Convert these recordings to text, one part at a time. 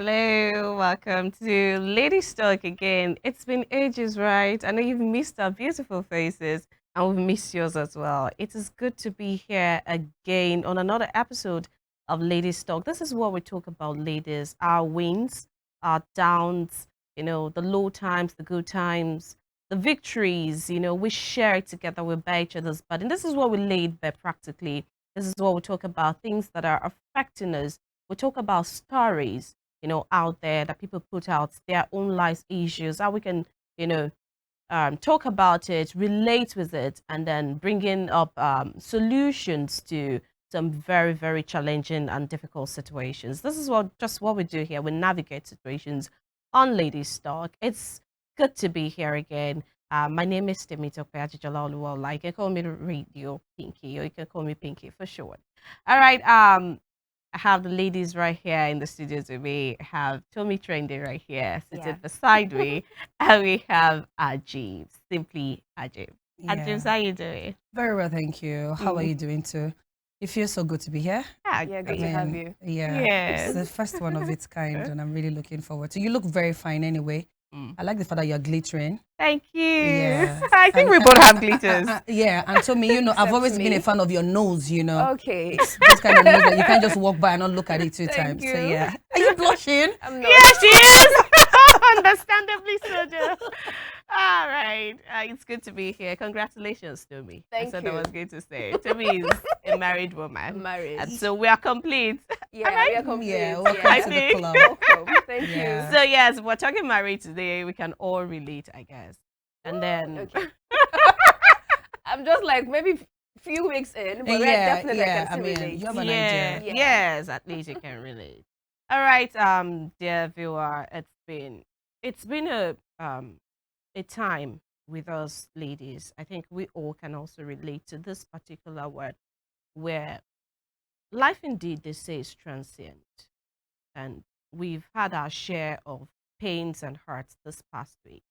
Hello, welcome to Ladies Talk again. It's been ages, right? I know you've missed our beautiful faces and we've missed yours as well. It is good to be here again on another episode of Ladies Talk. This is what we talk about, ladies, our wins, our downs, the low times, the good times, the victories, we share it together, we bear each other's burden. This is what we laid bare practically. This is what we talk about, things that are affecting us. We talk about stories out there that people put out their own life issues, how we can, talk about it, relate with it, and then bringing up solutions to some very, very challenging and difficult situations. This is just what we do here. We navigate situations on Ladies Talk. It's good to be here again. My name is Temitope Ajijala. Like, you can call me Radio Pinky, or you can call me Pinky for short. All right. I have the ladies right here in the studios with me. I have Tommy Trendy right here sitting beside me. And we have Ajib, simply Ajib. Ajib, how you doing? Very well, thank you. How are you doing too? It feels so good to be here. Yeah, good to have you. Yeah, Yes. it's the first one of its kind, and I'm really looking forward to. You look very fine anyway. I like the fact that you're glittering. Thank you. Yeah. I think we both have glitters. Yeah, and so me, I've always been a fan of your nose, Okay. This kind of nose that you can't just walk by and not look at it two times. you. So yeah. Are you blushing? I'm not. Yeah, she is. Understandably so, Joe. All right. It's good to be here. Congratulations, Tommy. Thank I said you. I was going to say. Tommy is a married woman. I'm married. And so we are complete. Yeah, Alright. we are complete. Yeah, welcome I to think. the club. Welcome. Thank Yeah. So yes, we're talking married today. We can all relate, I guess. And then you. Okay. I'm just like maybe few weeks in, but definitely I can still relate. you have an yeah, idea. yes, at least you can relate. All right, dear viewer, it's been a time with us ladies. I think we all can also relate to this particular word where life indeed they say is transient, and we've had our share of pains and hurts this past week.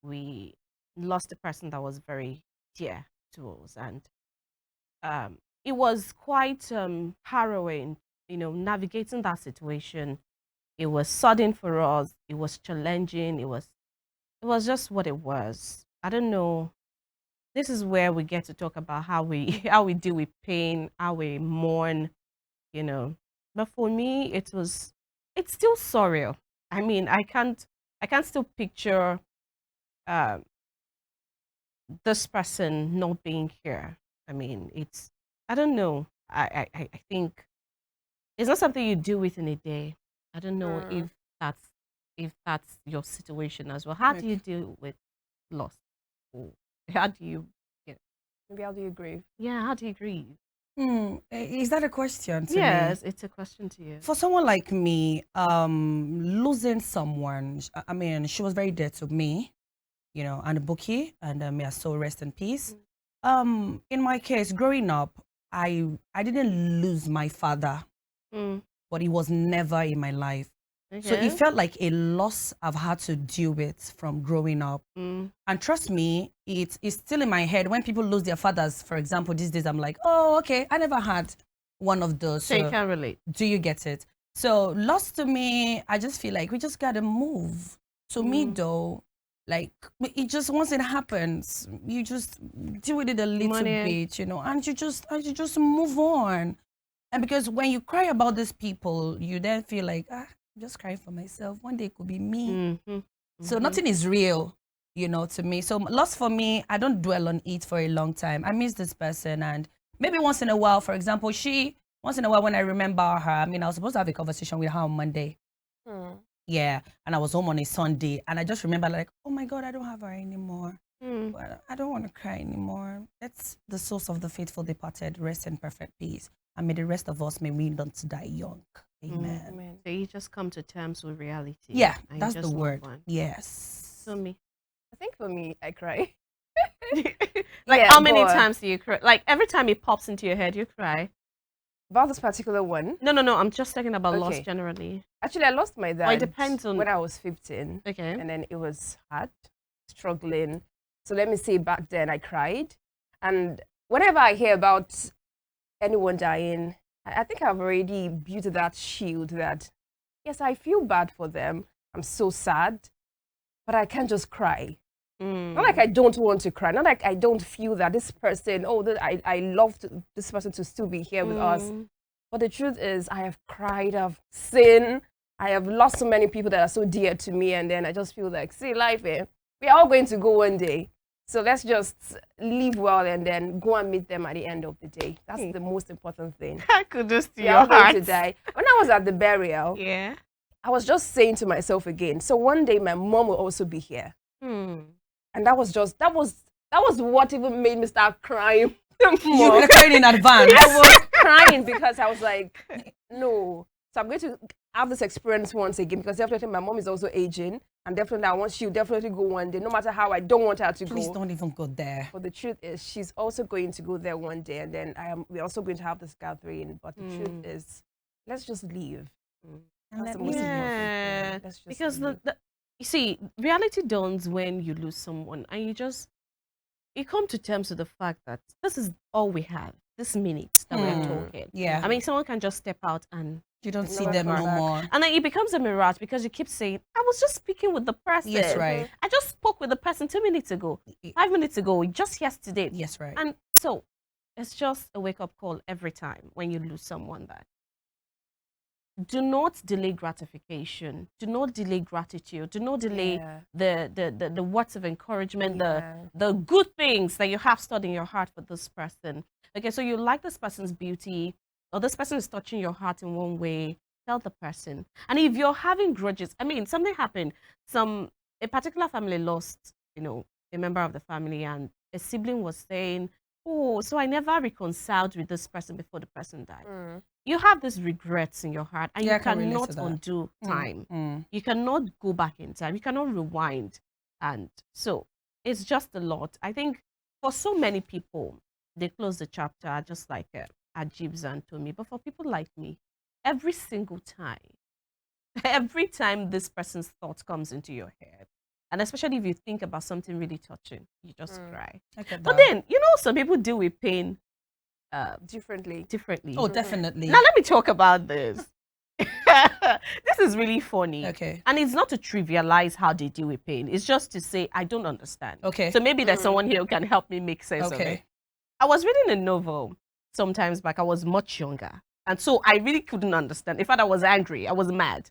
We lost a person that was very dear to us, and it was quite harrowing, navigating that situation. It was sudden for us. It was challenging. It was just what it was. I don't know. This is where we get to talk about how we how we deal with pain, how we mourn, you know. But for me, it's still surreal. I mean, I can't still picture uh, this person not being here. I mean, I don't know. I think it's not something you do within a day. I don't know that's if that's your situation as well. How do you deal with loss? Or how do you Maybe how do you grieve? yeah, how do you grieve? Is that a question to me? Yes, it's a question to you. For someone like me, losing someone, I mean, she was very dear to me, and a bookie, and may her soul rest in peace. In my case, growing up, I didn't lose my father, Mm, but he was never in my life. So okay. it felt like a loss I've had to deal with from growing up. Mm, And trust me, it's still in my head. When people lose their fathers, for example, these days, I'm like, oh, okay, I never had one of those. so you can relate. Do you get it? So lost to me, I just feel like we just gotta move. To me though, like it just once it happens, you just deal with it a little bit, and you just move on. And because when you cry about these people, you then feel like, I'm just crying for myself. One day it could be me. Mhm, So mhm. nothing is real, to me. So loss for me, I don't dwell on it for a long time. I miss this person, and maybe once in a while, for example, once in a while when I remember her, I mean, I was supposed to have a conversation with her on Monday. Yeah, and I was home on a Sunday, and I just remember like, oh my God, I don't have her anymore. Mm. But I don't want to cry anymore. That's the source of the faithful departed. Rest in perfect peace. And may the rest of us, may we not die young. Amen. Amen. So you just come to terms with reality. Yeah, and you that's the just move word. on. Yes. So me. I think for me, I cry. Like Yeah, how many but- times do you cry? Like every time it pops into your head, you cry. About this particular one, No. I'm just talking about loss Okay. generally. actually, I lost my dad Well, it depends on. when I was 15, Okay. and then it was hard, struggling. So let me say back then I cried. And whenever I hear about anyone dying, I think I've already built that shield that yes, I feel bad for them. I'm so sad, but I can't just cry. Not like I don't want to cry. Not like I don't feel that this person, I love this person to still be here with us. But the truth is, I have cried, I've sinned, I have lost so many people that are so dear to me. And then I just feel like, see, life, we are all going to go one day. So let's just live well and then go and meet them at the end of the day. That's the most important thing. I could just see We your are going heart. to die. When I was at the burial, Yeah. I was just saying to myself again, so one day my mom will also be here. And that was what even made me start crying. You were crying in advance. I was crying because I was like, no. So I'm going to have this experience once again because definitely my mom is also aging. And definitely I want she'll definitely go one day, no matter how I don't want her to Please go. don't even go there. But the truth is she's also going to go there one day. And then we're also going to have this gathering. But the truth is, let's just leave. That's the most important thing. Let's just Because leave. you see, reality dawns when you lose someone, and you come to terms with the fact that this is all we have. This minute that we're talking. Yeah. I mean, someone can just step out and You don't see never them come no back. more. and then it becomes a mirage because you keep saying, I was just speaking with the person. Yes, right. I just spoke with the person 2 minutes ago, 5 minutes ago, just yesterday. Yes, right. And so it's just a wake-up call every time when you lose someone that do not delay gratification, do not delay gratitude, do not delay the words of encouragement, the good things that you have stored in your heart for this person. Okay, so you like this person's beauty, or this person is touching your heart in one way, tell the person. And if you're having grudges, I mean, something happened. A particular family lost, a member of the family, and a sibling was saying, oh, so I never reconciled with this person before the person died. You have these regrets in your heart, and Yeah, I you can relate cannot to that. undo time. You cannot go back in time. You cannot rewind. And so it's just a lot. I think for so many people, they close the chapter just like Ajib's and Tomi. But for people like me, every single time, every time this person's thought comes into your head, and especially if you think about something really touching, you just cry. But then, some people deal with pain differently. Oh, definitely. Now let me talk about this. This is really funny. Okay. And it's not to trivialize how they deal with pain. It's just to say, I don't understand. Okay. So maybe there's someone here who can help me make sense of it. I was reading a novel sometimes back. I was much younger. And so I really couldn't understand. In fact, I was angry. I was mad.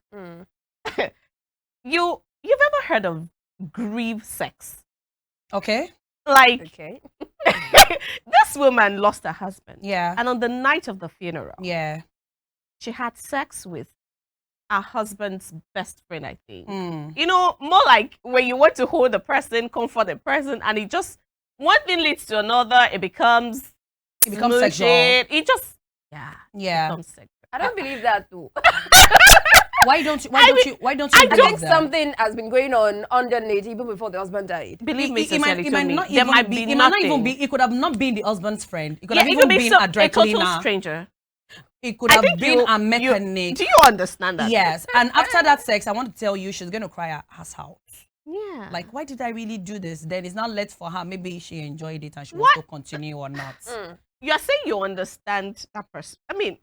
You've ever heard of grief sex? Okay. Like, Okay. this woman lost her husband. Yeah. And on the night of the funeral, Yeah. she had sex with her husband's best friend, I think. Mm. More like when you want to hold the person, comfort the person, and it just, one thing leads to another, it becomes sexual. It just, Yeah. becomes sexual. I don't believe that too. Why don't you I believe think that? something has been going on underneath even before the husband died. Believe me, It might sincerely, not there might even be be. It might not even nothing. be. It could have not been the husband's friend. It could Yeah, have it even could be been some, a dry a total cleaner. stranger. It could I have think been a mechanic. do you understand that? Yes. And after that sex, I want to tell you, she's gonna cry her ass out. Yeah. Like, why did I really do this? Then it's not left for her. Maybe she enjoyed it and she wants to continue or not. You're saying you understand that person. I mean,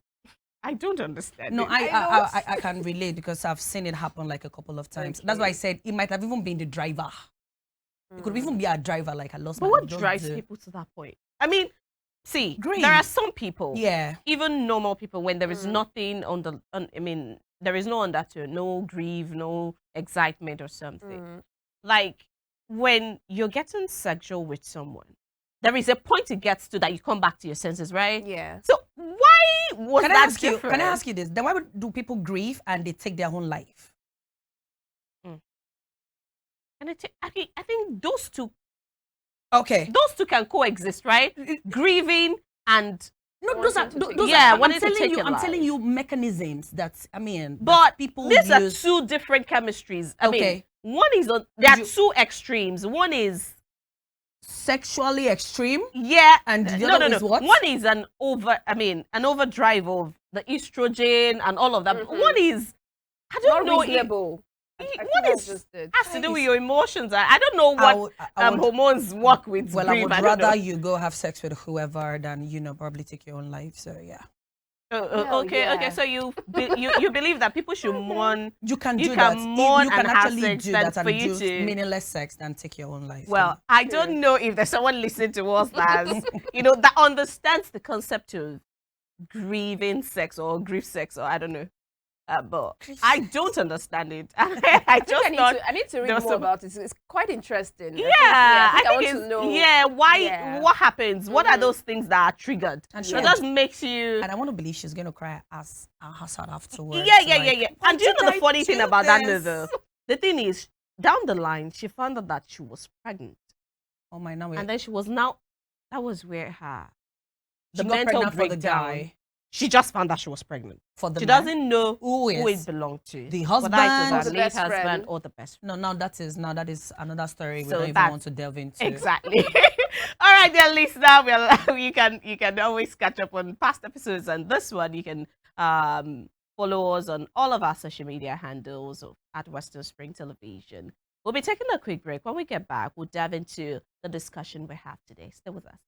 I don't understand. No, it. I can relate because I've seen it happen like a couple of times. That's why I said it might have even been the driver. It could even be a driver, like I lost But my what dog drives to- people to that point? I mean, see, Grief. there are some people, Yeah. even normal people, when there is nothing there is no undertone, no grief, no excitement or something. Like when you're getting sexual with someone, there is a point it gets to that you come back to your senses, right? Yeah. So why was Can I that ask you? different? Can I ask you this? Then why do people grieve and they take their own life? And I think those two can coexist, right? Grieving and No, those are Wanting to take those Yeah, are, wanting to take your I'm life. telling you mechanisms that but people these are use. two different chemistries. I mean, Okay. one is there are You- two extremes. One is Sexually extreme. And the no, other no, is no. what? One is an overdrive of the estrogen and all of that. One is I don't Not know. reasonable. I One think that's is just it. has to do with your emotions. I don't know what I would- hormones work with. Well, I grief. would don't rather know. you go have sex with whoever than probably take your own life. So yeah. Well, Okay, okay. yeah. So you believe that people should mourn. You can You do can that. mourn You and can have actually sex do than that for and you do to. meaningless sex than take your own life. Well, Yeah. I True. don't know if there's someone listening to us that understands the concept of grieving sex or grief sex or I don't know. But Grief I sex. don't understand it. I I think just thought I need to there read was more some. about it. It's quite interesting. Yeah, I I think I think want it's to know. why Yeah. what happens? What are Mhm. those things that are triggered? And That she just makes you. And I want to believe she's going to cry as Hassan afterwards. Yeah. Why And do you did know the I funny thing do about that this? novel? The thing is, down the line, she found out that she was pregnant, Oh my, now and then she was now. That was where she the got mental pregnant for the breakdown. guy, She just found out she was pregnant. for the She man. doesn't know Who who is it belonged to. the Whether it was husband? Or her the late best husband friend. or the best friend. No, that is another story. We So don't even that's- want to delve into. Exactly. All right, dear listener. Well, you can always catch up on past episodes, and this one you can follow us on all of our social media handles at Western Spring Television. We'll be taking a quick break. When we get back, we'll dive into the discussion we have today. Stay with us.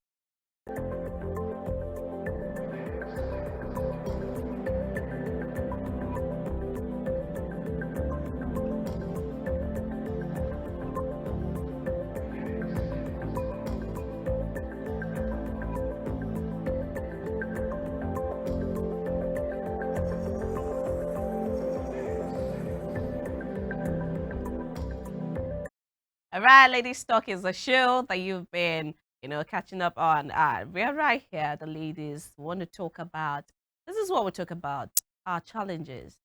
All right, Ladies Talk is a show that you've been, catching up on. We're right here, the ladies want to talk about. This is what we talk about: our challenges,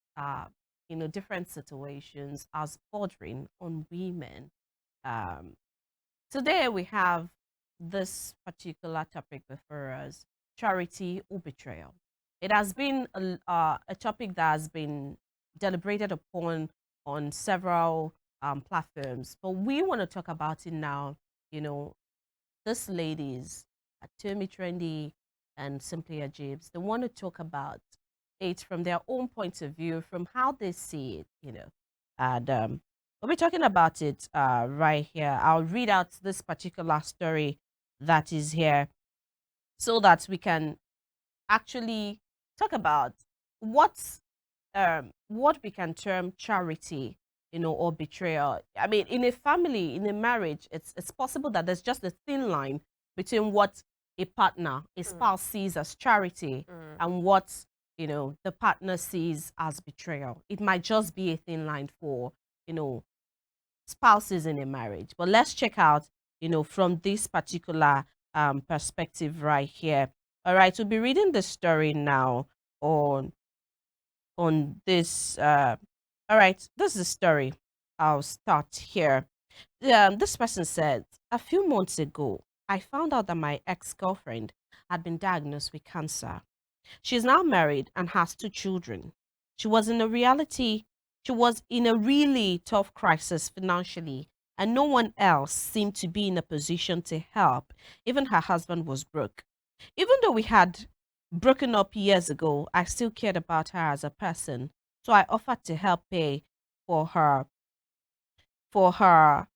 different situations as bordering on women. Um, Today we have this particular topic before us: charity or betrayal. It has been a topic that has been deliberated upon on several platforms, but we want to talk about it now. You know, these ladies, Atumi Trendy and Simply Ajibs, they want to talk about it from their own point of view, from how they see it. And we'll be talking about it right here. I'll read out this particular story that is here so that we can actually talk about what's what we can term charity, or betrayal. I mean, in a family, in a marriage, it's possible that there's just a thin line between what a partner, a spouse sees as charity and what the partner sees as betrayal. It might just be a thin line for spouses in a marriage. But let's check out from this particular perspective right here. All right, we'll be reading the story now on this. All right, this is the story. I'll start here. This person said, a few months ago, I found out that my ex-girlfriend had been diagnosed with cancer. She's now married and has 2 children. She was in a reality, she was in a really tough crisis financially, and no one else seemed to be in a position to help. Even her husband was broke. Even though we had broken up years ago, I still cared about her as a person. So I offered to help pay for her for her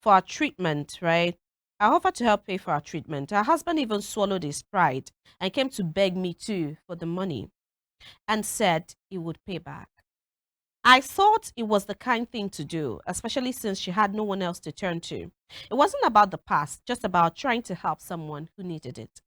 for her treatment, right? I offered to help pay for her treatment. Her husband even swallowed his pride and came to beg me too for the money and said he would pay back. I thought it was the kind thing to do, especially since she had no one else to turn to. It wasn't about the past, just about trying to help someone who needed it.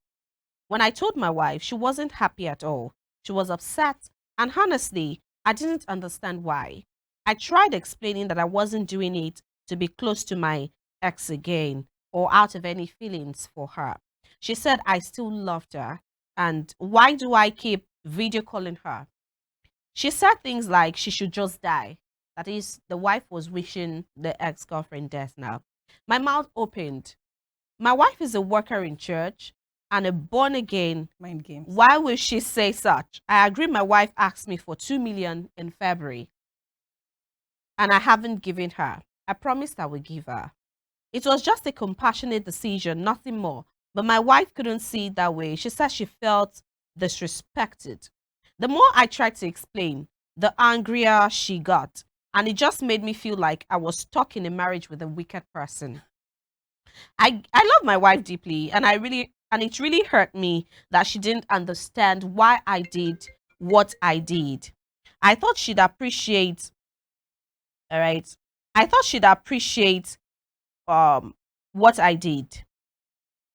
When I told my wife, she wasn't happy at all. She was upset, and honestly, I didn't understand why. I tried explaining that I wasn't doing it to be close to my ex again or out of any feelings for her. She said I still loved her, and why do I keep video calling her? She said things like she should just die. That is, the wife was wishing the ex girlfriend death now. My mouth opened. My wife is a worker in church and a born again. Mind games. Why will she say such? I agree. My wife asked me for 2 million in February and I haven't given her. I promised I would give her. It was just a compassionate decision, nothing more. But my wife couldn't see it that way. She said she felt disrespected. The more I tried to explain, the angrier she got. And it just made me feel like I was stuck in a marriage with a wicked person. I love my wife deeply and and it really hurt me that she didn't understand why I did what I did. I thought she'd appreciate, all right. I thought she'd appreciate um what I did.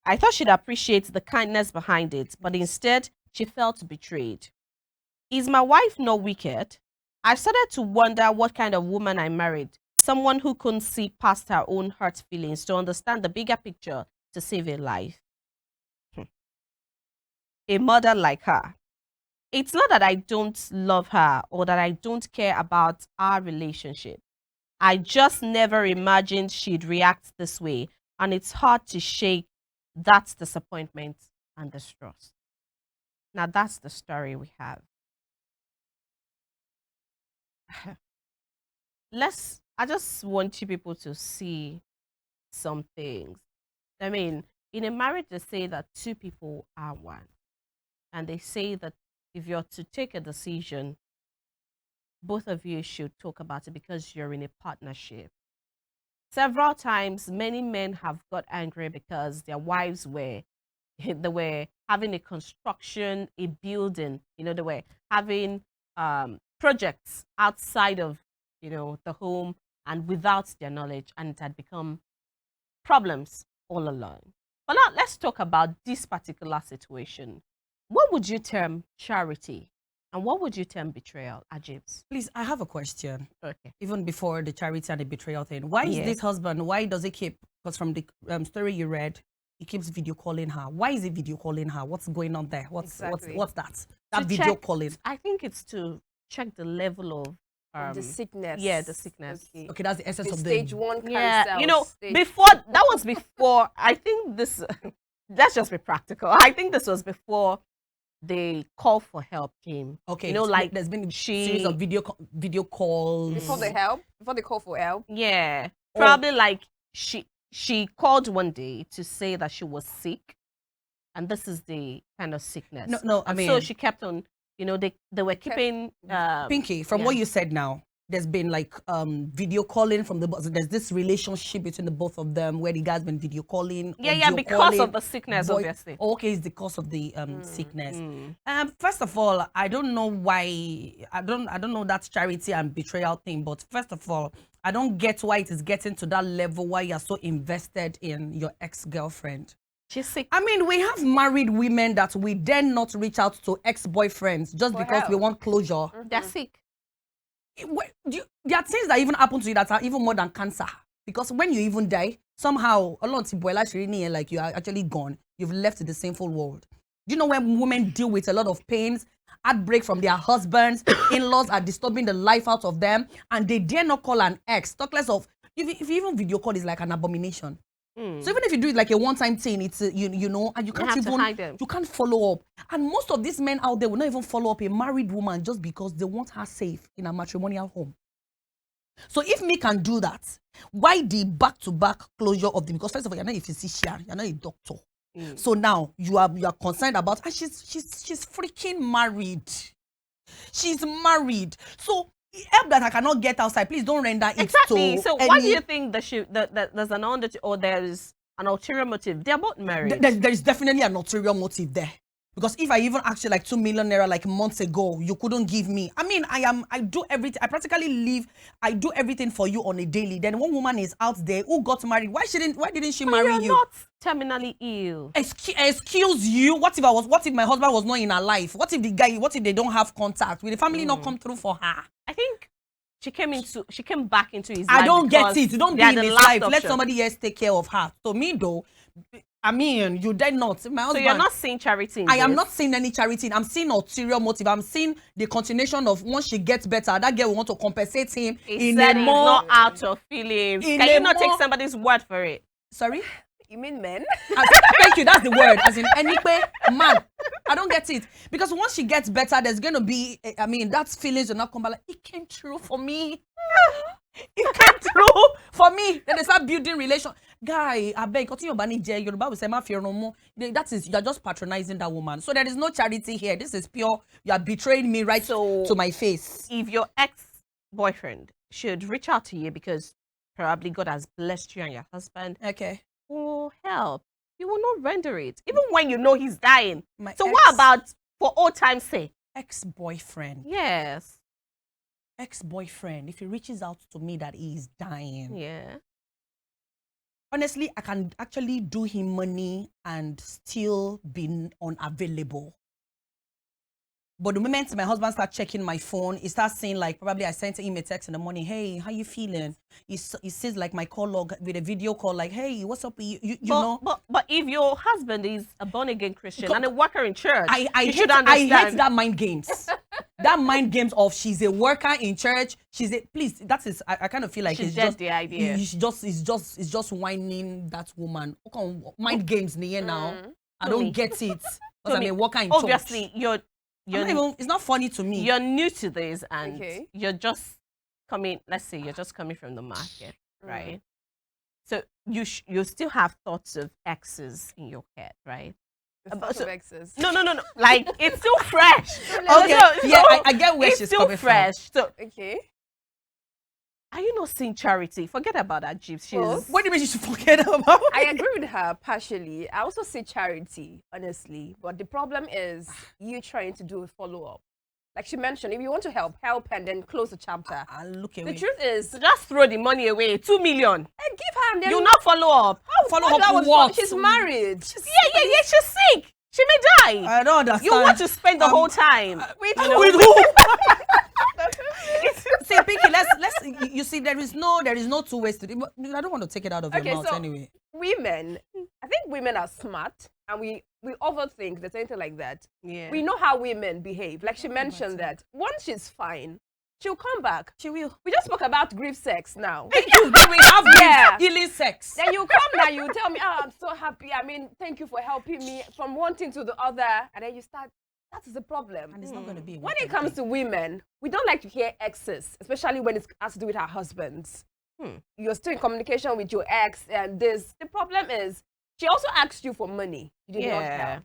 I thought she'd appreciate the kindness behind it, but instead she felt betrayed. Is my wife not wicked? I started to wonder what kind of woman I married. Someone who couldn't see past her own hurt feelings to understand the bigger picture to save a life. A mother like her. It's not that I don't love her or that I don't care about our relationship. I just never imagined she'd react this way, and it's hard to shake that disappointment and distrust. Now, that's the story we have. I just want you people to see some things. I mean, in a marriage, they say that two people are one. And they say that if you're to take a decision, both of you should talk about it because you're in a partnership. Several times, many men have got angry because their wives were they were having a construction, a building, they were having projects outside of the home and without their knowledge, and it had become problems all along. But now let's talk about this particular situation. What would you term charity? And what would you term betrayal, Ajibs? Please, I have a question. Okay. Even before the charity and the betrayal thing. Why is this husband, why does he keep, because from the story you read, he keeps video calling her. Why is he video calling her? What's going on there? What's that? That video calling. I think it's to check the level of the sickness. Yeah, the sickness. Okay, that's the essence of stage 1 cancer. Yeah, before that was before. I think this. Let's just be practical. I think this was before the call for help came. Okay, so like there's been a series of video calls before the call for help. Yeah, probably like she called one day to say that she was sick, and this is the kind of sickness. No, I mean, so she kept on. They were keeping Pinky. From what you said now, there's been like video calling from there's this relationship between the both of them where the guy's been video calling. Yeah, because of the sickness, obviously. Okay, it's because of the sickness. First of all, I don't know why. I don't know that charity and betrayal thing. But first of all, I don't get why it is getting to that level why you're so invested in your ex-girlfriend. She's sick. I mean, we have married women that we dare not reach out to ex-boyfriends just because we want closure. They're sick. There are things that even happen to you that are even more than cancer. Because when you even die, somehow, like you are actually gone. You've left the sinful world. Do you know when women deal with a lot of pains, heartbreak from their husbands, in-laws are disturbing the life out of them, and they dare not call an ex. Talk less of, if you even video call is like an abomination. So even if you do it like a one-time thing, it's and you can't follow up. And most of these men out there will not even follow up a married woman just because they want her safe in a matrimonial home. So if me can do that, why the back-to-back closure of them? Because first of all, you're not a physician, you're not a doctor. So now you are concerned about, and she's freaking married. She's married. So help that I cannot get outside. Please don't render it exactly. So why do you think that there's an or there's an ulterior motive? They're both married. There is definitely an ulterior motive there. Because if I even asked you like 2 million naira like months ago, you couldn't give me. I mean, I do everything. I practically live. I do everything for you on a daily. Then one woman is out there who got married. Why didn't she marry you? You're not terminally ill. Excuse you. What if my husband was not in her life? What if they don't have contact? Will the family not come through for her? I think she came back into his life. I don't get it. Don't be in his life. Option. Let somebody else take care of her. So me though, I mean, you did not. My husband, so you're not seeing charity in I am not seeing any charity. I'm seeing ulterior motive. I'm seeing the continuation of once she gets better, that girl will want to compensate him in a more not out of feelings. Can you not take somebody's word for it? Sorry? You mean men? Thank you. That's the word. As in any way, man. I don't get it. Because once she gets better, there's going to be, I mean, that feelings will not come back. Like, it came true for me. It came true for me. Then they start building relation. Guy, I beg, continue banning J. Yoruba will say, ma fear no more. That is, you're just patronizing that woman. So there is no charity here. This is pure, you are betraying me right to my face. If your ex-boyfriend should reach out to you because probably God has blessed you and your husband. Okay. For help. you will not render it, even when you know he's dying. My So what about for old time's sake? ex-boyfriend? Yes. Ex-boyfriend, if he reaches out to me that he is dying, Yeah. honestly, I can actually do him money and still be unavailable. But the moment my husband starts checking my phone, he starts saying, like, probably I sent him a text in the morning, hey, how you feeling? He says, like, my call log with a video call, like, hey, what's up? You know? But if your husband is a born-again Christian and a worker in church, you I should understand. hate that mind games. That mind games of she's a worker in church. Please, that is, I kind of feel like She's it's just just the idea. It's just whining that woman. Okay, mind games near now. I don't get it. Because I'm a worker in church. Obviously, it's not funny to me. You're new to this and Okay. you're just coming, let's say you're just coming from the market, right? So you still have thoughts of exes in your head, right? The thought of exes. No. Like, it's still fresh. Okay. I get where it's she's still coming fresh. So Okay. are you not seeing Charity? Forget about that, Jeeves. She's What do you mean you should forget about I agree with her partially. I also say charity, honestly. But the problem is you trying to do a follow-up. Like she mentioned, if you want to help and then close the chapter. and look The away. truth is, so just throw the money away. 2 million. and give her and then You not follow up. Follow that up was what? She's married. Yeah. She's sick. She may die. I don't understand. You want to spend the whole time. With With who? See, Pinky, let's. You see, there is no two ways to. I don't want to take it out of your Okay, mouth so anyway. women, I think women are smart and we overthink there's anything like that. Yeah. We know how women behave. Like she mentioned that once she's fine, she'll come back. She will. We just spoke about grief sex now. Thank you. Then we have Yeah. healing sex. Then you come now, you tell me, oh, I'm so happy. I mean, thank you for helping me from one thing to the other. And then you start, that is the problem. And it's not going to be. When it comes to women, we don't like to hear exes, especially when it has to do with our husbands. You're still in communication with your ex and this. The problem is, she also asked you for money. You did not help.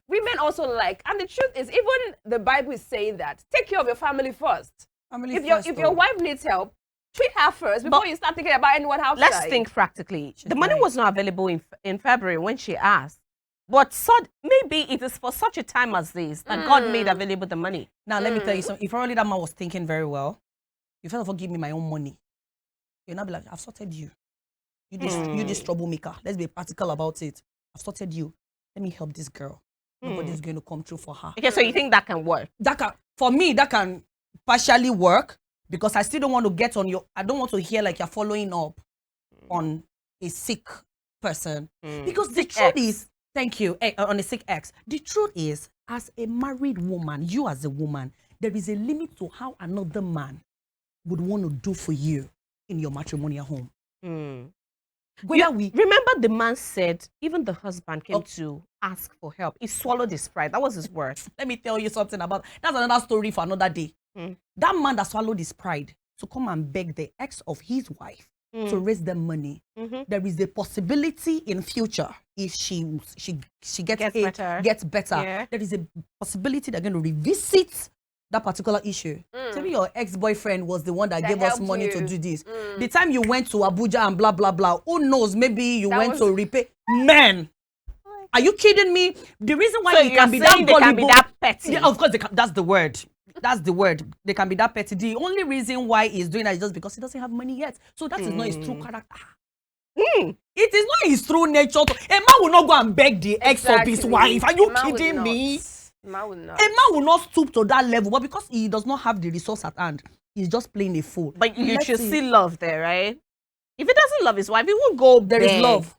Women also like, and the truth is, even the Bible is saying that, take care of your family first. If your wife needs help, treat her first before you start thinking about anyone outside. Let's think practically. The money was not available in February when she asked. But maybe it is for such a time as this that God made available the money. Now, let me tell you something. If probably that man was thinking very well, you first of all give me my own money. You'll not be like, I've sorted you. You this troublemaker. Let's be practical about it. I've sorted you. Let me help this girl. Nobody's going to come through for her. Okay, so you think that can work? For me, that can partially work because I still don't want to get on I don't want to hear like you're following up on a sick person. Because the truth is, thank you, on a sick ex. The truth is, as a married woman, you as a woman, there is a limit to how another man would want to do for you in your matrimonial home. Remember the man said, even the husband came to ask for help. He swallowed his pride. That was his word. Let me tell you something about, that's another story for another day. That man that swallowed his pride to come and beg the ex of his wife to raise them money. There is a possibility in future if she gets better. Yeah. There is a possibility they're going to revisit that particular issue. Tell me your ex-boyfriend was the one that gave us money to do this. The time you went to Abuja and blah, blah, blah, who knows, maybe you went to repay. Man, are you kidding me? The reason why it can be that they can be that petty. Yeah, of course, that's the word. That's the word. They can be that petty. The only reason why he's doing that is just because he doesn't have money yet. So that is not his true character. It is not his true nature. A man will not go and beg the ex of his wife. Are you kidding me? A man will not. A man will not stoop to that level, but because he does not have the resource at hand, he's just playing a fool. But you should see love there, right? If he doesn't love his wife, he won't go There is love.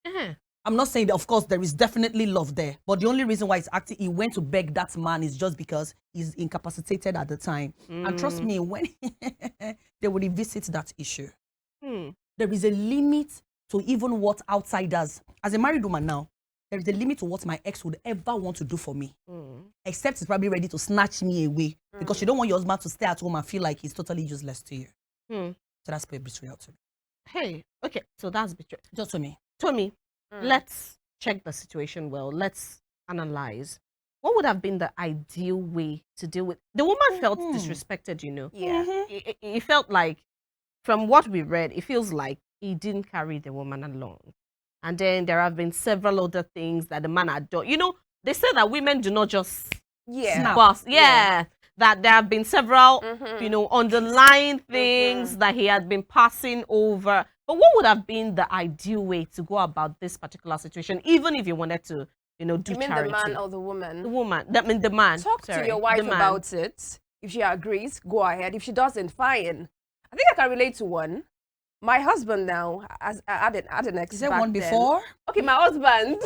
Uh-huh. I'm not saying that, of course, there is definitely love there. But the only reason why he went to beg that man is just because he's incapacitated at the time. And trust me, when they will revisit that issue, there is a limit to even what outsiders, as a married woman now, there is a limit to what my ex would ever want to do for me. Except he's probably ready to snatch me away because you don't want your husband to stay at home and feel like he's totally useless to you. So that's betrayal to me. Hey, okay, so that's betrayal. Just to me. Tommy, let's check the situation well. Let's analyze. What would have been the ideal way to deal with? The woman felt disrespected, you know. Yeah. It felt like, from what we read, it feels like he didn't carry the woman along. and then there have been several other things that the man had done. You know, they say that women do not just Yeah. bust. Yeah. That there have been several, Mm-hmm. you know, underlying things that he had been passing over. But what would have been the ideal way to go about this particular situation, even if you wanted to, you know, do You mean charity? the man or the woman? The woman. That mean the man. Talk to Sorry, your wife the man. about it. If she agrees, go ahead. If she doesn't, fine. I think I can relate to one. My husband now, as I had an ex. Is there back one then. before? Okay, my husband.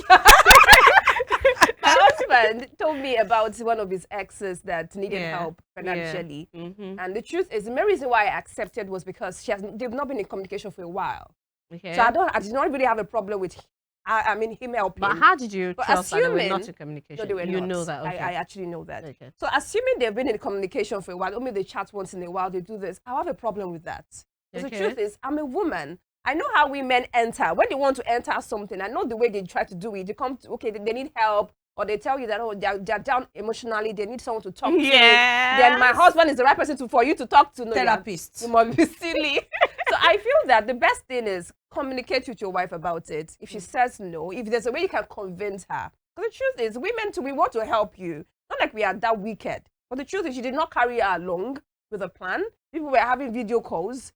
My husband told me about one of his exes that needed help financially. And the truth is, the main reason why I accepted was because they've not been in communication for a while. Okay. So I did not really have a problem with him helping. But how did you trust that they were not in No, communication? they were You not. know that. Okay. I actually know that. Okay. So assuming they've been in communication for a while, only they chat once in a while, they do this, I have a problem with that. Because the truth is, I'm a woman. I know how women enter. When they want to enter something, I know the way they try to do it. They come to, okay, they need help, or they tell you that, oh, they're down emotionally, they need someone to talk to. Then my husband is the right person for you to talk to. No, Therapist. You must be silly. So I feel that the best thing is communicate with your wife about it. If she says no, if there's a way you can convince her. Because the truth is, women too, we want to help you. Not like we are that wicked. But the truth is, she did not carry her along with a plan. People were having video calls.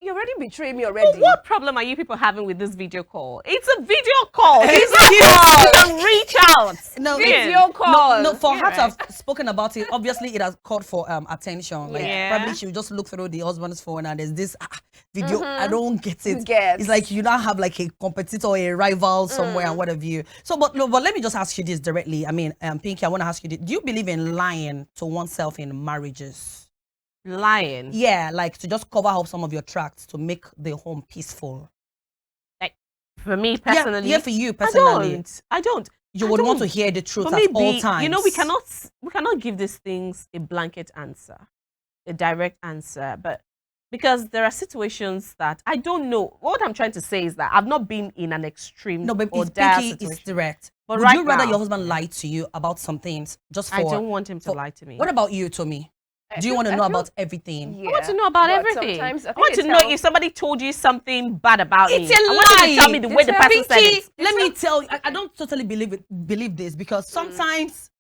You already betrayed me already. But what problem are you people having with this video call? It's a video call. You can reach out. No, video call. No, for her to have spoken about it, obviously it has called for attention. Like probably she will just look through the husband's phone and there's this video. I don't get it. It's like you now have like a competitor or a rival somewhere and what have you. So, but let me just ask you this directly. I mean, Pinky, I want to ask you this. Do you believe in lying to oneself in marriages? Lying? Yeah, like to just cover up some of your tracks to make the home peaceful. Like for me personally? Yeah, for you personally. I don't. You would want to hear the truth for at me, all times. You know, we cannot give these things a blanket answer, a direct answer, but because there are situations that I don't know. What I'm trying to say is that I've not been in an extreme or dire situation. It's direct. But would you rather your husband lie to you about some things just for... I don't want him to lie to me. What about you, Tommy? Do you want to know about everything? Yeah, I want to know about everything. I want to know if somebody told you something bad about me. It's a lie. I want you to tell me the way the person said it. Let me tell you, I don't totally believe this because sometimes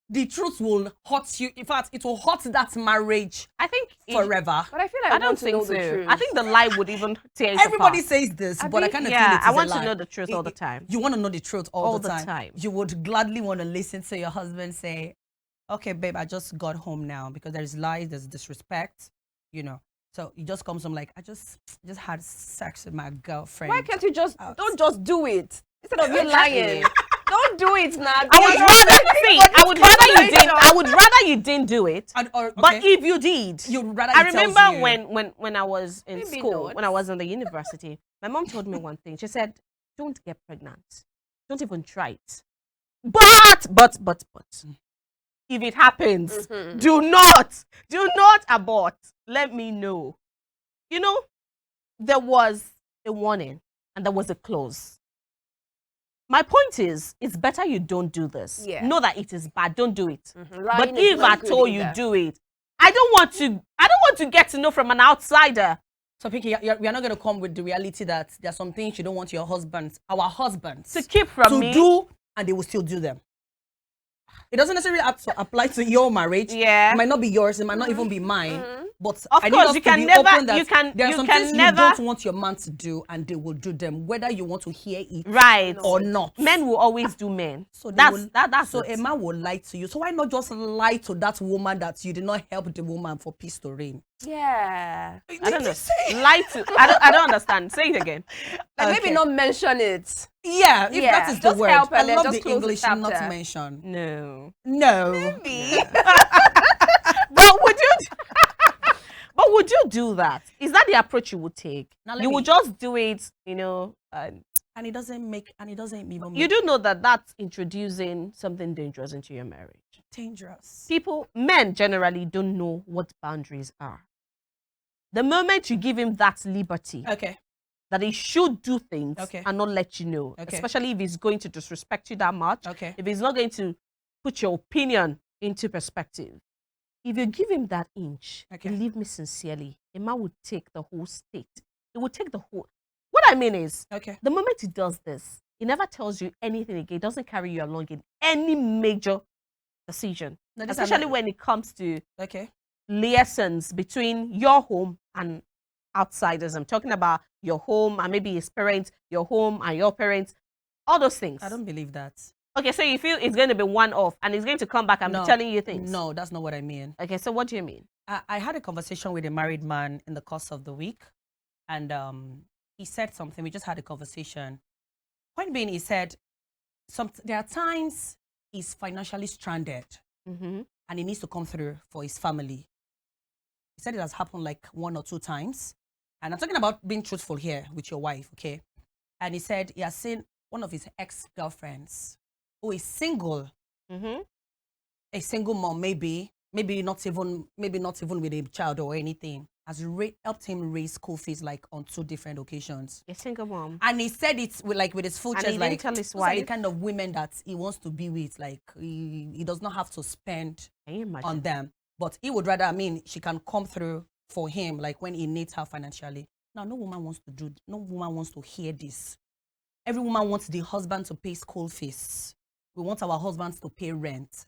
the truth will hurt you. In fact, it will hurt that marriage. I think forever. But I feel like I don't think so. I think the lie would even tear it Everybody apart. says this, but I kind of feel it is I want a lie. to know the truth all the time. You want to know the truth all the time. time. You would gladly want to listen to your husband say, okay, babe, I just got home now because there's lies, there's disrespect, you know. So it just comes from like, I just had sex with my girlfriend. Why can't you don't just do it instead of you lying? Don't do it now. I would rather you didn't do it. But if you did, you'd rather. I remember when I was in school, when I was in the university, my mom told me one thing. She said, "Don't get pregnant. Don't even try it. But if it happens, do not abort. Let me know." You know, there was a warning and there was a clause. My point is, it's better you don't do this. Yeah. Know that it is bad. Don't do it. Lying but if at all you do it, I don't want to get to know from an outsider. So, Pinky, we are not going to come with the reality that there are some things you don't want our husbands to keep from me to do, and they will still do them. It doesn't necessarily have to apply to your marriage. Yeah. It might not be yours. It might not even be mine. But of course, you can never. There are some things you don't want your man to do, and they will do them, whether you want to hear it or not. Men will always do men. So so a man will lie to you. So why not just lie to that woman that you did not help the woman for peace to reign? Yeah. I don't know. Lie to. I don't understand. Say it again. Maybe not mention it. Yeah, if that is the word. I love the English not mention. No. Maybe. But would you do that? Is that the approach you would take? You would just do it, you know, and it doesn't even. You do know that that's introducing something dangerous into your marriage. Dangerous. Men generally don't know what boundaries are. The moment you give him that liberty, that he should do things and not let you know, especially if he's going to disrespect you that much, if he's not going to put your opinion into perspective. If you give him that inch, believe me sincerely, a man would take the whole state. It would take the whole. What I mean is, the moment he does this, It never tells you anything again. It doesn't carry you along in any major decision, No, these are especially not- when it comes to Okay. liaisons between your home and outsiders. I'm talking about your home and maybe his parents, your home and your parents, all those things. I don't believe that. Okay, so you feel it's going to be one off and it's going to come back and be telling you things? No, that's not what I mean. Okay, so what do you mean? I had a conversation with a married man in the course of the week, and he said something. We just had a conversation. Point being, he said, there are times he's financially stranded Mm-hmm. and he needs to come through for his family. He said it has happened like 1 or 2 times. And I'm talking about being truthful here with your wife, okay? And he said he has seen one of his ex-girlfriends who is single, Mm-hmm. a single mom, maybe not even with a child or anything, has helped him raise school fees like on 2 different occasions. A single mom. And he said it with his full And chest, he like didn't tell his those are the wife? kind of women that he wants to be with. Like he does not have to spend Can you imagine? on them, but he would rather, she can come through for him, like when he needs her financially. Now, no woman wants to hear this. Every woman wants the husband to pay school fees. We want our husbands to pay rent.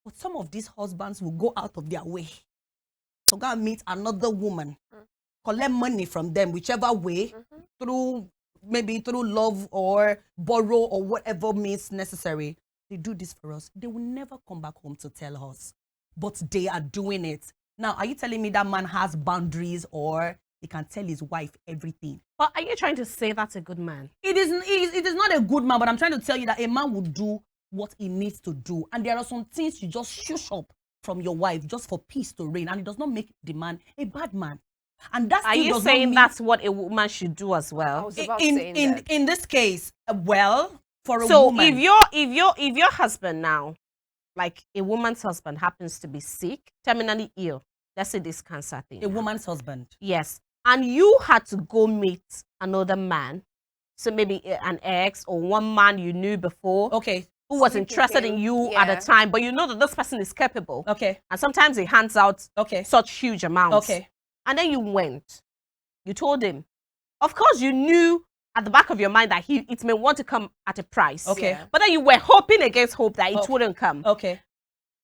But some of these husbands will go out of their way to go and meet another woman, collect money from them, whichever way, maybe through love or borrow or whatever means necessary. They do this for us. They will never come back home to tell us, but they are doing it. Now, are you telling me that man has boundaries or he can tell his wife everything? But are you trying to say that's a good man? It is not a good man, but I'm trying to tell you that a man will do what he needs to do. And there are some things you just shush up from your wife just for peace to reign. And it does not make the man a bad man. And that's Are you saying that's what a woman should do as I well? was about saying that. in this case, well, for a So woman. if your husband now, like a woman's husband, happens to be sick, terminally ill, let's say this cancer thing. A woman's husband. Yes. And you had to go meet another man. So maybe an ex or one man you knew before. Okay. Who was Sleep with interested him, in you yeah. at the time, but you know that this person is capable. Okay. And sometimes he hands out Okay. such huge amounts. Okay. And then you went. You told him. Of course, you knew at the back of your mind that it may want to come at a price. Okay. Yeah. But then you were hoping against hope that it Okay. wouldn't come. Okay.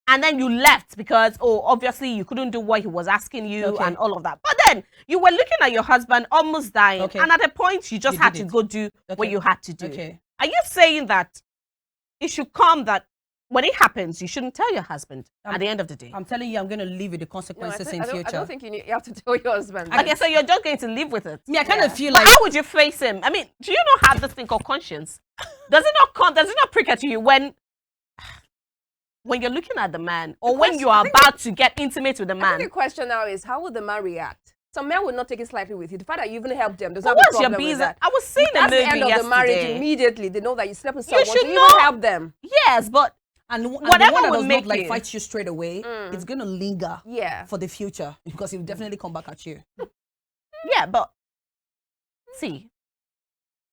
And then you left because, obviously you couldn't do what he was asking you Okay. and all of that. But then you were looking at your husband almost dying. Okay. And at a point, you just You had did to it. go do what Okay. you had to do. Okay. Are you saying that it should come that when it happens, you shouldn't tell your husband at the end of the day? I'm telling you, I'm going to live with the No, consequences I in don't future. think you have to tell your husband. Okay, so you're just going to live with it. Me, I kind Yeah. of feel But like how would you face him? I mean, do you not have this thing called conscience? Does it not prick at you when you're looking at the man or when you are about to get intimate with the I man? think the question now is, how would the man react? Some men would not take it slightly with you. The fact that you even helped them does But not have a what's your problem with business? that. I was seeing a That's movie the end of yesterday. the marriage. Immediately, they know that you slept with someone. should So you know- even help them. Yes, but and the whatever one that would does make not like you- fight you straight away, it's going to linger Yeah. for the future because it will definitely come back at you. yeah, but see.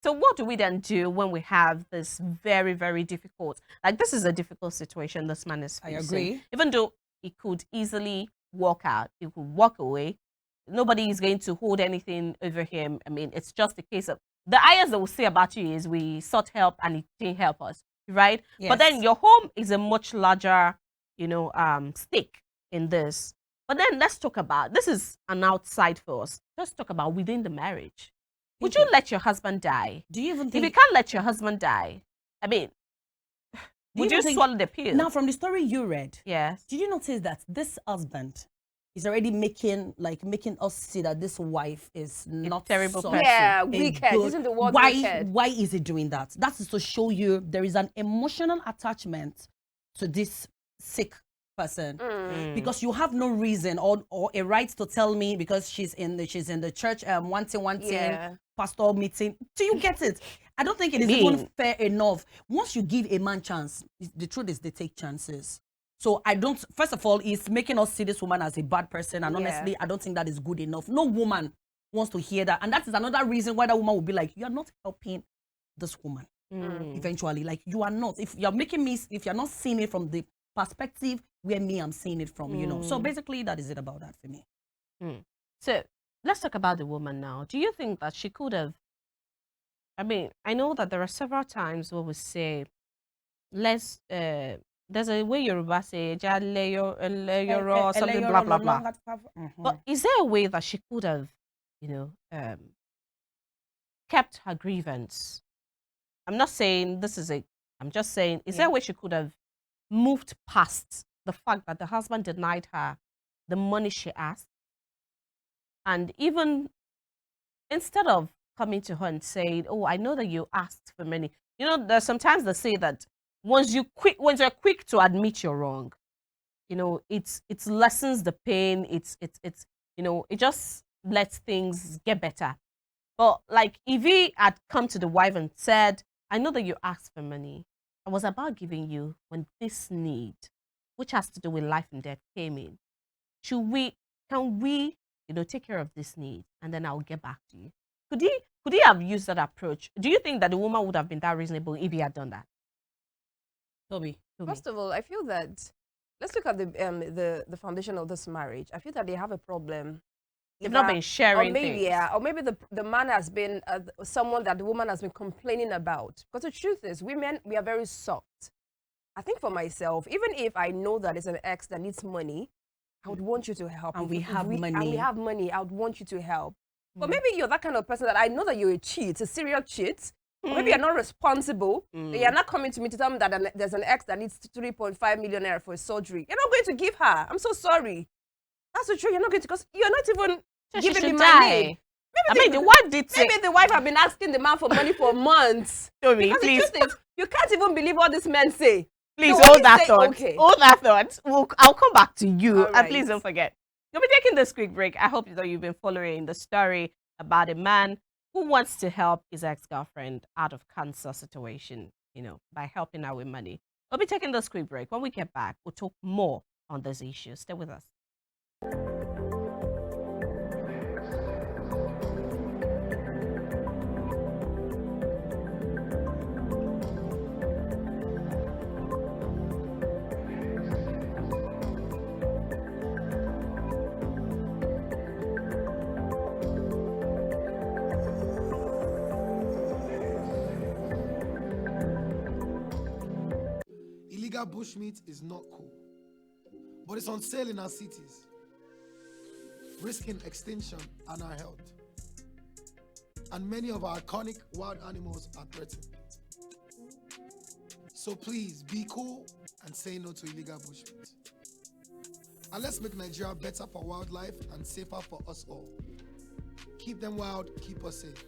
So what do we then do when we have this very, very difficult, like this is a difficult situation this man is I facing. agree. Even though he could easily walk out, he could walk away. Nobody is going to hold anything over him. I mean, it's just a case of the highest they will say about you is we sought help and it didn't help us, right? But then Yes. your home is a much larger, stake in this. But then let's talk about, this is an outside force. Let's talk about within the marriage. Would you let your husband die? Do you even If you think? can't let your husband die, I mean, would you even think- swallow the pill? Now, from the story you read, Yes. did you notice that this husband is already making us see that this wife is not terrible such person. Yeah, a wicked. good- Isn't the word why wicked? why is he doing that? That is to show you there is an emotional attachment to this sick person. Because you have no reason or a right to tell me because she's in the church one thing Yeah. pastor meeting. Do you get it? I don't think it is Me. even fair enough. Once you give a man chance, the truth is they take chances. So I don't, first of all, it's making us see this woman as a bad person. And Yeah. honestly, I don't think that is good enough. No woman wants to hear that. And that is another reason why that woman will be like, you are not helping this woman. Eventually, like you are not. If you're not seeing it from the perspective where I'm seeing it from, So basically, that is it about that for me. So let's talk about the woman now. Do you think that she could have I mean, I know that there are several times where we say, let's, there's a way Yoruba say, "Ja leyoro," something, blah, blah, blah. But is there a way that she could have, you know, kept her grievance? I'm not saying this is a, I'm just saying, is there a way she could have moved past the fact that the husband denied her the money she asked? And even instead of coming to her and saying, "Oh, I know that you asked for money," you know, there's sometimes they say that once you're quick to admit you're wrong, you know, it lessens the pain. It's you know, it just lets things get better. But like if he had come to the wife and said, "I know that you asked for money. I was about giving you when this need, which has to do with life and death, came in. Should we, can we, you know, take care of this need and then I'll get back to you?" Could he have used that approach? Do you think that the woman would have been that reasonable if he had done that? Toby. First of all, I feel that let's look at the foundation of this marriage. I feel that they have a problem. They've not been sharing or maybe, things. Yeah, or maybe the man has been someone that the woman has been complaining about. Because the truth is, women, we are very soft. I think for myself, even if I know that it's an ex that needs money, I would want you to help. And we have money. And we have money, I would want you to help. But maybe you're that kind of person that I know that you're a cheat, a serial cheat. Or maybe you're not responsible. You're not coming to me to tell me that there's an ex that needs 3.5 million naira for a surgery. You're not going to give her. I'm so sorry. That's the truth. You're not going to, because you're not even giving me money. I mean, the wife did say. Maybe the wife have been asking the man for money for months. Toby, because please. the truth is, you can't even believe what these men say. Please So hold when that you say, thought. okay. Hold that thought. I'll come back to you. All And right. please don't forget. We'll be taking this quick break. I hope that you've been following the story about a man who wants to help his ex-girlfriend out of cancer situation, you know, by helping her with money. We'll be taking this quick break. When we get back, we'll talk more on this issue. Stay with us. Illegal bushmeat is not cool, but it's on sale in our cities, risking extinction and our health. And many of our iconic wild animals are threatened. So please be cool and say no to illegal bushmeat. And let's make Nigeria better for wildlife and safer for us all. Keep them wild, keep us safe.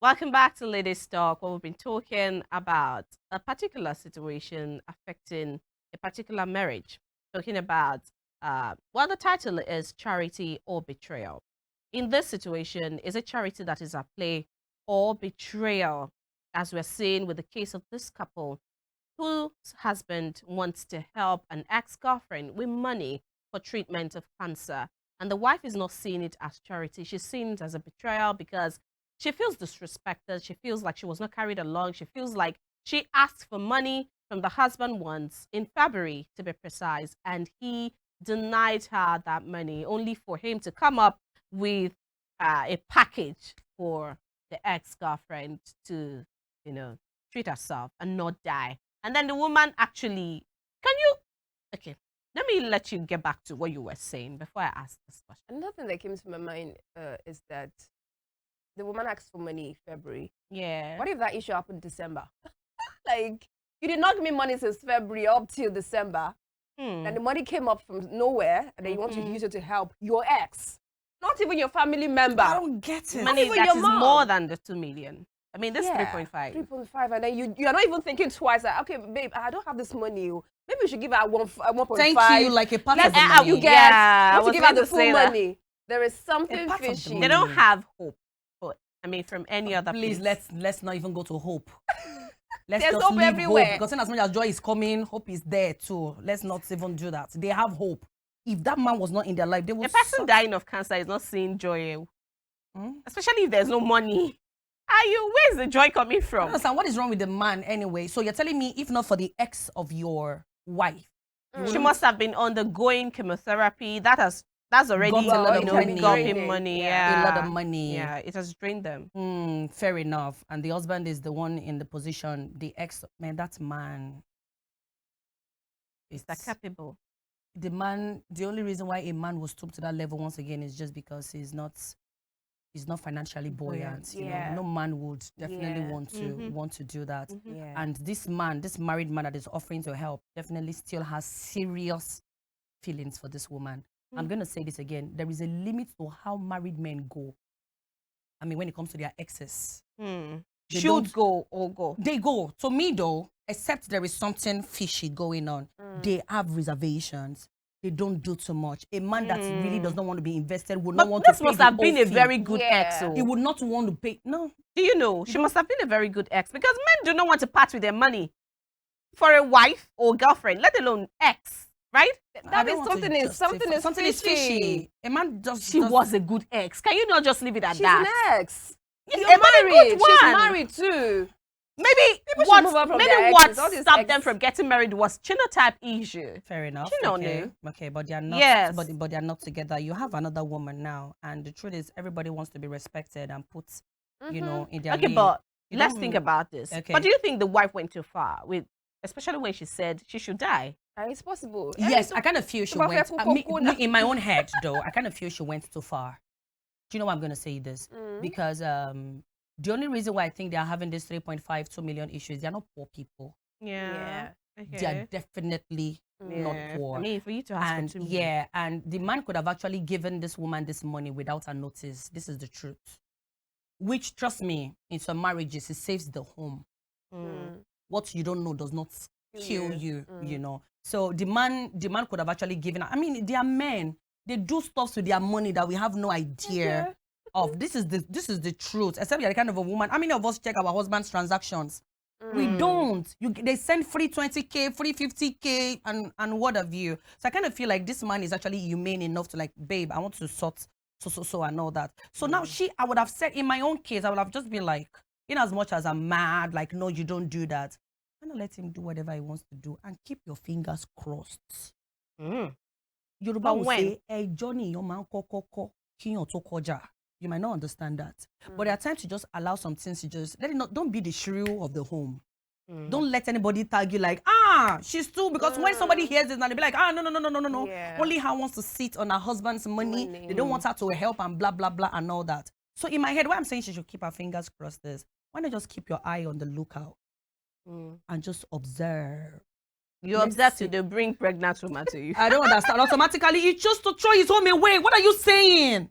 Welcome back to Ladies Talk, where we've been talking about a particular situation affecting a particular marriage. Talking about, well, the title is Charity or Betrayal. In this situation, is it charity that is at play or betrayal, as we're seeing with the case of this couple whose husband wants to help an ex-girlfriend with money for treatment of cancer. And the wife is not seeing it as charity. She's seeing it as a betrayal because she feels disrespected. She feels like she was not carried along. She feels like she asked for money from the husband once, in February to be precise, and he denied her that money only for him to come up with a package for the ex-girlfriend to, you know, treat herself and not die. And then the woman actually, okay, let me let you get back to what you were saying before I ask this question. Another thing that came to my mind is that the woman asked for money in February. Yeah. What if that issue happened in December? Like, you did not give me money since February up till December. And the money came up from nowhere, and then you want to use it to help your ex. Not even your family member. I don't get it. Money even that your is mom. more than the 2 million. I mean, this 3.5. 3.5, and then you're not even thinking twice. Like, okay, babe, I don't have this money. Maybe we should give her 1.5. Thank you, like a part of the Let's money. you get. Yeah, I want to was give her going the to full say that. money. There is something part of the fishy. They don't have hope. But I mean, from any other Please, place. let's not even go to hope. Let's There's just hope leave everywhere. hope, because in as much as joy is coming, hope is there too. Let's not even do that. They have hope. If that man was not in their life, they would. A person dying of cancer is not seeing joy, Hmm? especially if there's no money. Are you? Where's the joy coming from? Understand what is wrong with the man anyway? So you're telling me, if not for the ex of your wife, She must have been undergoing chemotherapy. That's already Got a lot of money. got him Draining, money. yeah. a lot of money. Yeah, it has drained them. Fair enough. And the husband is the one in the position. The ex, man, that man. Is that capable? The man. The only reason why a man will stoop to that level once again is just because he's not financially buoyant. You Yeah. know, no man would definitely Yeah. want to do that. Yeah. And this man, this married man that is offering to help, definitely still has serious feelings for this woman. I'm going to say this again. There is a limit to how married men go. I mean, when it comes to their exes. They Should don't- go or go. They go. To me, though, except there is something fishy going on, they have reservations. They don't do too much. A man that really does not want to be invested would not But want to this pay must the have been whole a fee. very good Yeah. ex. He would not want to pay. No. Do you know? She must have been a very good ex because men do not want to part with their money for a wife or girlfriend, let alone ex, right? I That don't means want to something is something is fishy. fishy. A man just She was a good ex. Can you not just leave it at She's that? an ex. Yeah, You're but a good married. She's one. married too. Maybe should move on from maybe their what exes, all these stopped ex- them from getting married was genotype issue. Fair enough. She don't okay. know. Okay, but they are not. Yes. But they are not together. You have another woman now, and the truth is, everybody wants to be respected and put, you know, in their Okay, lane. but You let's don't- think about this. Okay. But do you think the wife went too far with, especially when she said she should die? It's possible. Yes, I kind of feel she Tuba went. fe me, kukuna. in my own head, though, I kind of feel she went too far. Do you know why I'm going to say this? Because the only reason why I think they are having this 3.52 million issues, they are not poor people. Yeah. They are definitely not poor. I mean, for you to ask And for 2 million. yeah, and the man could have actually given this woman this money without her notice. This is the truth. Which, trust me, in some marriages, it saves the home. What you don't know does not kill you, you know. So the man could have actually given. I mean, they are men. They do stuff with their money that we have no idea of. This is the truth. Except you're the kind of a woman. How many of us check our husband's transactions? We don't. They send free 20K, free 50K, and what have you. So I kind of feel like this man is actually humane enough to like, babe, I want to sort so and all that. So now I would have said in my own case, I would have just been like, in as much as I'm mad, like, no, you don't do that. I'm gonna let him do whatever he wants to do and keep your fingers crossed. Yoruba But will when? say, "Hey, Johnny, your man koko kiyan to koja." You might not understand that, but there are times to just allow some things to just let it not. Don't be the shrew of the home. Don't let anybody tag you like, she's too, because when somebody hears this, now they'll be like, no. Yeah. Only her wants to sit on her husband's money. They don't want her to help and blah blah blah and all that. So in my head, why I'm saying she should keep her fingers crossed is, why not just keep your eye on the lookout and just observe. You Let's observe see. to they bring pregnant woman to you. I don't understand. Automatically, he chose to throw his home away. What are you saying?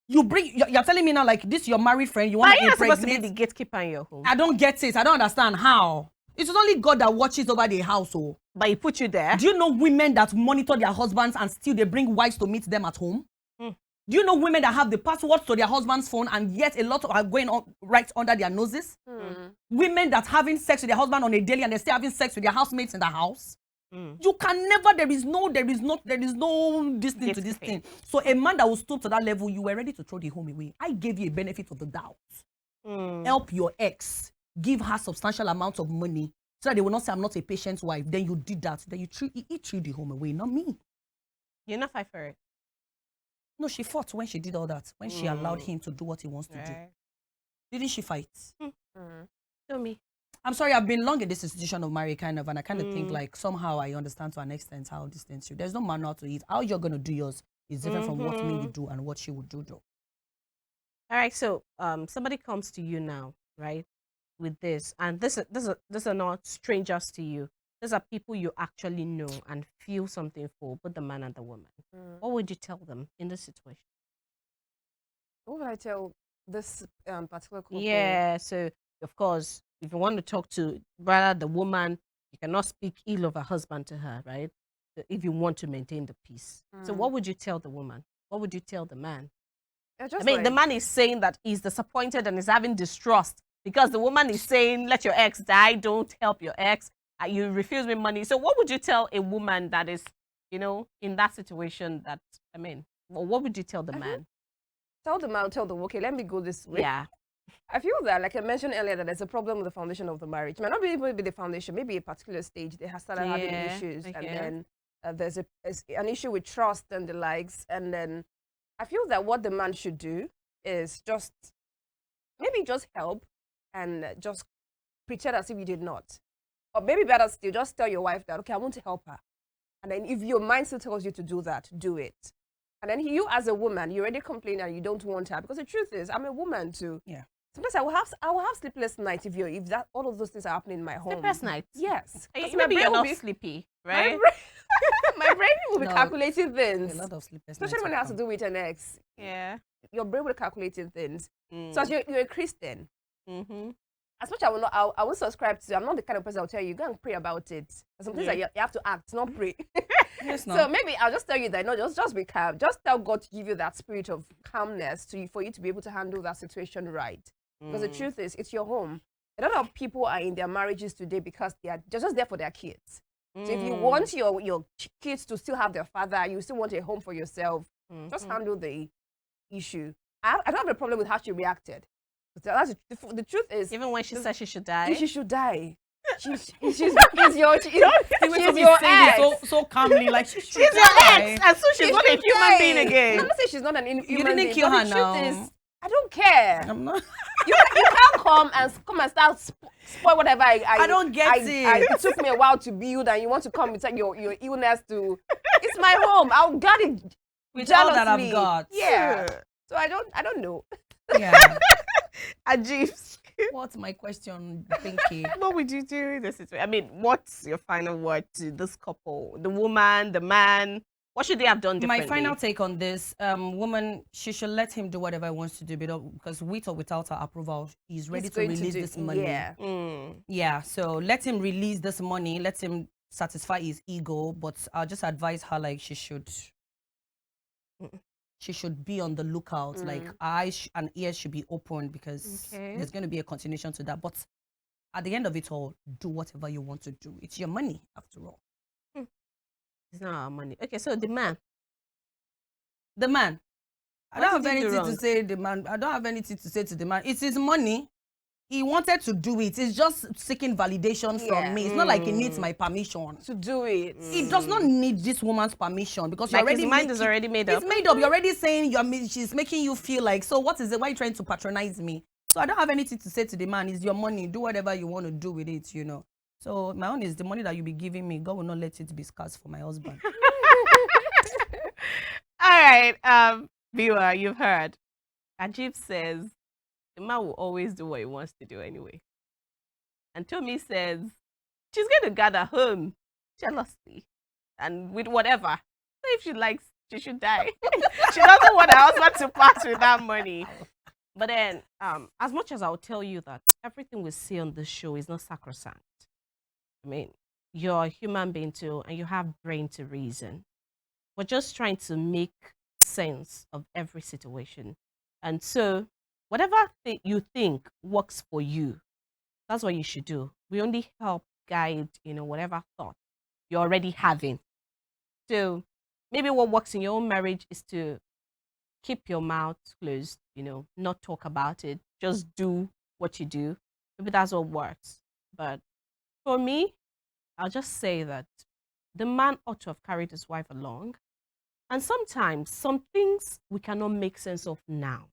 You're telling me now, like, this your married friend, you want Why are to you not supposed to be impregnate? the gatekeeper in your home? I don't get it. I don't understand how. It's only God that watches over the household. But he put you there. Do you know women that monitor their husbands and still they bring wives to meet them at home? Do you know women that have the passwords to their husband's phone and yet a lot are going on right under their noses? Women that having sex with their husband on a daily and they're still having sex with their housemates in the house? You can never, there is no this thing to this thing. So a man that will stoop to that level, you were ready to throw the home away. I gave you a benefit of the doubt. Help your ex. Give her substantial amounts of money so that they will not say, I'm not a patient wife. Then you did that. Then he threw the home away, not me. You're not fight for it. No, she fought when she did all that. When she allowed him to do what he wants to do. Didn't she fight? Show me. I'm sorry, I've been long in this institution of marriage, kind of, and I kind of think like somehow I understand to an extent how this things you. There's no manual to it. How you're gonna do yours is different from what me would do and what she would do, though. All right, so somebody comes to you now, right, with this, and this are not strangers to you. These are people you actually know and feel something for, both the man and the woman. What would you tell them in this situation? What would I tell this particular couple? Yeah, so of course, if you want to talk to rather the woman, you cannot speak ill of her husband to her, right? If you want to maintain the peace. So what would you tell the woman? what would you tell the man? Yeah, I just mean, the like, man is saying that he's disappointed and is having distrust because the woman is saying, let your ex die, don't help your ex, you refuse me money. So what would you tell a woman that is, in that situation that, I mean, what would you tell the man? tell the man, tell the okay, let me go this way. Yeah. I feel that, like I mentioned earlier, that there's a problem with the foundation of the marriage. It might not be even be the foundation, maybe a particular stage they have started having issues, and then there's an issue with trust and the likes. And then I feel that what the man should do is just maybe just help and just pretend as if you did not. Or maybe better still, just tell your wife that, okay, I want to help her. And then if your mind still tells you to do that, do it. And then you as a woman, you already complain and you don't want her. Because the truth is, I'm a woman too. Yeah. Sometimes I will have sleepless nights if that all of those things are happening in my home. Sleepless nights? Yes. Maybe you're not sleepy, right? My brain will be No, calculating things. A lot of sleepless Especially nights when it will has to come. do with an ex. Yeah. Your brain will be calculating things. Mm. So as you're a Christian, as much as I will subscribe to, I'm not the kind of person I'll tell you, go and pray about it. There's some things that you have to act, not pray. Yes, no. So maybe I'll just tell you that, no, just be calm. Just tell God to give you that spirit of calmness for you to be able to handle that situation right. Because the truth is, it's your home. A lot of people are in their marriages today because they're just there for their kids. So if you want your kids to still have their father, you still want a home for yourself, just handle the issue. I don't have a problem with how she reacted. The truth is, Even when she said she should die? she should die. She's your ex. So calmly, like She's your ex, and so she's not a human being again. I'm not saying she's not an human being. didn't kill but her the now. truth is, I don't care. I'm not. You can't come and start spoil whatever I don't get it. It took me a while to build, and you want to come and take your illness to. It's my home. I'll guard it With all that I've jealously. got. Yeah. So I don't know. Yeah. Ajibs. What's my question, Pinky? What would you do in this situation? I mean, what's your final word to this couple? The woman, the man? What should they have done differently? My final take on this, woman, she should let him do whatever he wants to do, because with or without her approval, he's ready to release this money. Yeah. Yeah, so let him release this money, let him satisfy his ego, but I'll just advise her, like, she should be on the lookout, like eyes and ears should be open, because there's going to be a continuation to that. But at the end of it all, do whatever you want to do. It's your money, after all. It's not our money. Okay, so the man. The man. I don't What have did he do anything to wrong? say the man. I don't have anything to say to the man. It's his money. He wanted to do it. It's just seeking validation from me. It's not like he needs my permission. To do it. He does not need this woman's permission, because Like his mind is already made up. It's made up. You're already saying she's making you feel like, so what is it? Why are you trying to patronize me? So I don't have anything to say to the man. It's your money. Do whatever you want to do with it, So my own is the money that you be giving me. God will not let it be scarce for my husband. All right, viewer, you've heard. Ajib says the man will always do what he wants to do anyway. And Tommy says she's going to gather home jealously and with whatever. So if she likes, she should die. She doesn't want her husband to part with that money. But then, as much as I'll tell you that everything we see on this show is not sacrosanct. I mean, you're a human being too, and you have brain to reason. We're just trying to make sense of every situation. And so, whatever you think works for you, that's what you should do. We only help guide, whatever thought you're already having. So, maybe what works in your own marriage is to keep your mouth closed, not talk about it. Just do what you do. Maybe that's what works. But for me, I'll just say that the man ought to have carried his wife along. And sometimes some things we cannot make sense of now,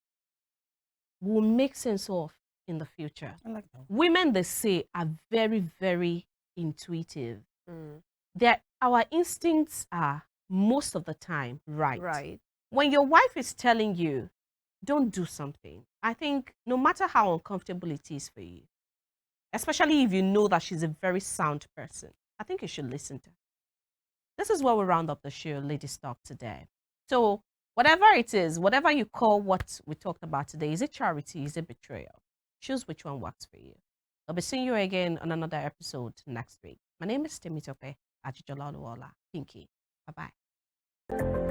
we'll make sense of in the future. I like that. Women, they say, are very, very intuitive. Our instincts are most of the time right. Right. When your wife is telling you, don't do something, I think no matter how uncomfortable it is for you, especially if you know that she's a very sound person, I think you should listen to her. This is where we round up the show, Ladies Talk, today. So whatever it is, whatever you call what we talked about today, is it charity, is it betrayal? Choose which one works for you. I'll be seeing you again on another episode next week. My name is Temitope Ajijolaluola Pinky. Bye-bye.